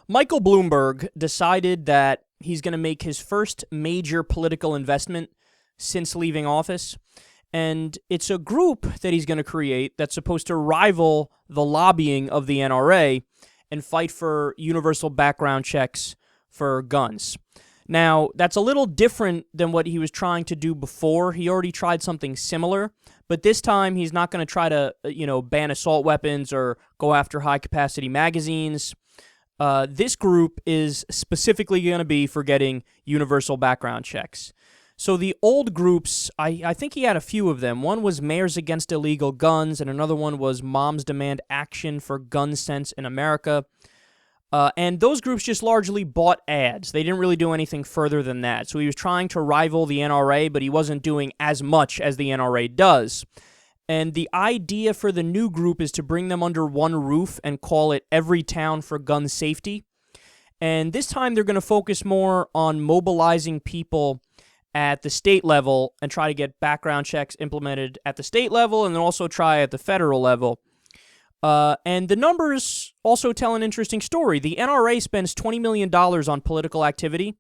Michael Bloomberg decided that he's going to make his first major political investment since leaving office. And it's a group that he's going to create that's supposed to rival the lobbying of the NRA and fight for universal background checks for guns. Now, that's a little different than what he was trying to do before. He already tried something similar, but this time he's not going to try to, ban assault weapons or go after high-capacity magazines. This group is specifically going to be for getting universal background checks. So the old groups, I think he had a few of them. One was Mayors Against Illegal Guns, and another one was Moms Demand Action for Gun Sense in America. And those groups just largely bought ads. They didn't really do anything further than that. So he was trying to rival the NRA, but he wasn't doing as much as the NRA does. And the idea for the new group is to bring them under one roof and call it Every Town for Gun Safety. And this time they're going to focus more on mobilizing people at the state level and try to get background checks implemented at the state level and then also try at the federal level. And the numbers also tell an interesting story. The NRA spends $20 million on political activity,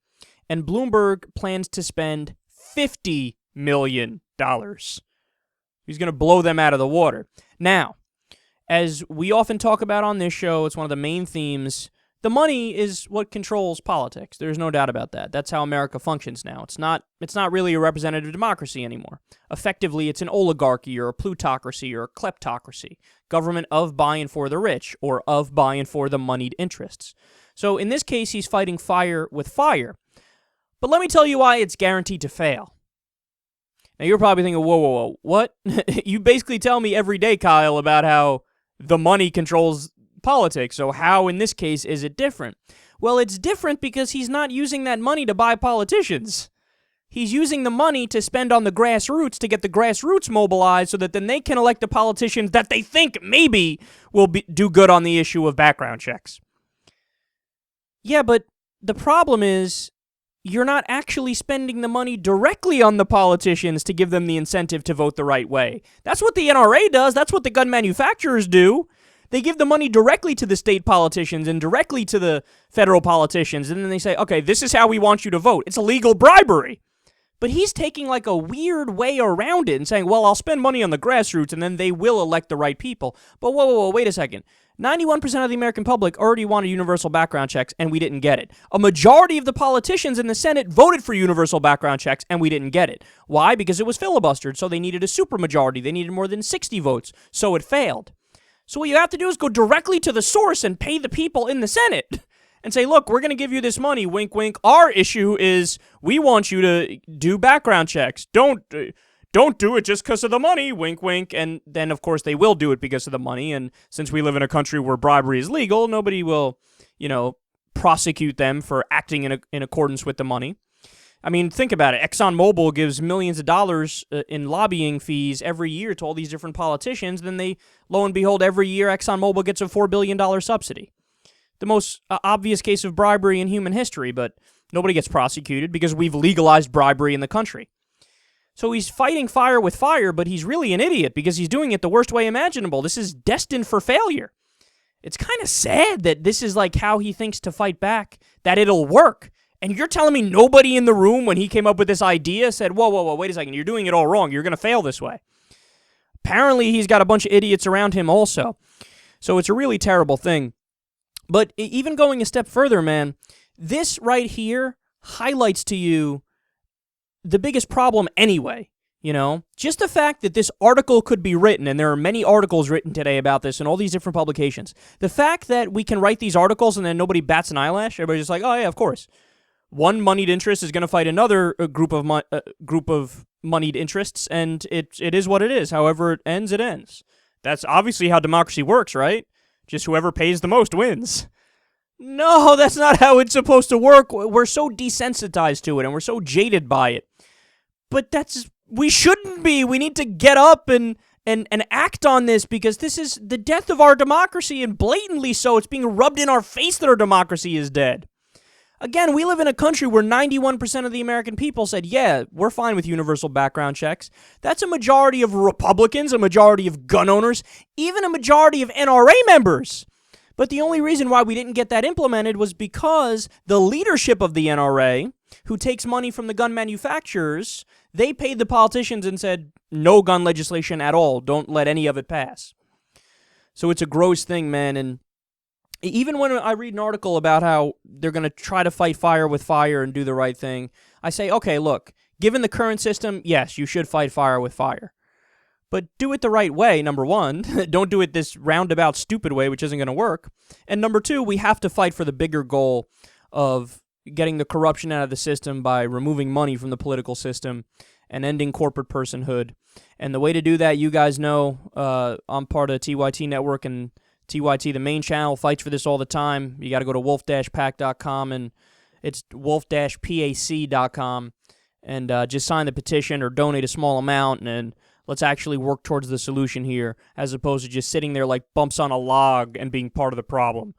and Bloomberg plans to spend $50 million. He's going to blow them out of the water. Now, as we often talk about on this show, it's one of the main themes. The money is what controls politics. There's no doubt about that. That's how America functions now. It's not really a representative democracy anymore. Effectively, it's an oligarchy or a plutocracy or a kleptocracy. Government of, by, and for the rich, or of, by, and for the moneyed interests. So in this case, he's fighting fire with fire. But let me tell you why it's guaranteed to fail. Now, you're probably thinking, whoa, what? You basically tell me every day, Kyle, about how the money controls politics, so how in this case is it different? Well, it's different because he's not using that money to buy politicians. He's using the money to spend on the grassroots to get the grassroots mobilized so that then they can elect the politicians that they think maybe will do good on the issue of background checks. Yeah, but the problem is you're not actually spending the money directly on the politicians to give them the incentive to vote the right way. That's what the NRA does. That's what the gun manufacturers do. They give the money directly to the state politicians and directly to the federal politicians, and then they say, okay, this is how we want you to vote. It's illegal bribery. But he's taking like a weird way around it and saying, well, I'll spend money on the grassroots, and then they will elect the right people. But whoa, wait a second. 91% of the American public already wanted universal background checks, and we didn't get it. A majority of the politicians in the Senate voted for universal background checks, and we didn't get it. Why? Because it was filibustered, so they needed a supermajority. They needed more than 60 votes, so it failed. So what you have to do is go directly to the source and pay the people in the Senate and say, look, we're going to give you this money, wink, wink. Our issue is we want you to do background checks. Don't do it just because of the money, wink, wink. And then, of course, they will do it because of the money. And since we live in a country where bribery is legal, nobody will, prosecute them for acting in accordance with the money. I mean, think about it. ExxonMobil gives millions of dollars in lobbying fees every year to all these different politicians. Then they, lo and behold, every year ExxonMobil gets a $4 billion subsidy. The most obvious case of bribery in human history, but nobody gets prosecuted because we've legalized bribery in the country. So he's fighting fire with fire, but he's really an idiot because he's doing it the worst way imaginable. This is destined for failure. It's kind of sad that this is like how he thinks to fight back, that it'll work. And you're telling me nobody in the room when he came up with this idea said, whoa, wait a second, you're doing it all wrong. You're going to fail this way. Apparently, he's got a bunch of idiots around him also. So it's a really terrible thing. But even going a step further, man, this right here highlights to you the biggest problem anyway. Just the fact that this article could be written, and there are many articles written today about this in all these different publications. The fact that we can write these articles and then nobody bats an eyelash, everybody's just like, oh yeah, of course. One moneyed interest is going to fight another group of moneyed interests, and it is what it is. However it ends, it ends. That's obviously how democracy works, right? Just whoever pays the most wins. No, that's not how it's supposed to work. We're so desensitized to it, and we're so jaded by it. But we shouldn't be. We need to get up and act on this because this is the death of our democracy, and blatantly so. It's being rubbed in our face that our democracy is dead. Again, we live in a country where 91% of the American people said, yeah, we're fine with universal background checks. That's a majority of Republicans, a majority of gun owners, even a majority of NRA members. But the only reason why we didn't get that implemented was because the leadership of the NRA, who takes money from the gun manufacturers, they paid the politicians and said, no gun legislation at all. Don't let any of it pass. So it's a gross thing, man. And even when I read an article about how they're going to try to fight fire with fire and do the right thing, I say, okay, look, given the current system, yes, you should fight fire with fire. But do it the right way, number one. Don't do it this roundabout, stupid way, which isn't going to work. And number two, we have to fight for the bigger goal of getting the corruption out of the system by removing money from the political system and ending corporate personhood. And the way to do that, you guys know, I'm part of TYT Network, and TYT, the main channel, fights for this all the time. You got to go to wolf-pac.com, and it's wolf-pac.com, and just sign the petition or donate a small amount, and let's actually work towards the solution here, as opposed to just sitting there like bumps on a log and being part of the problem.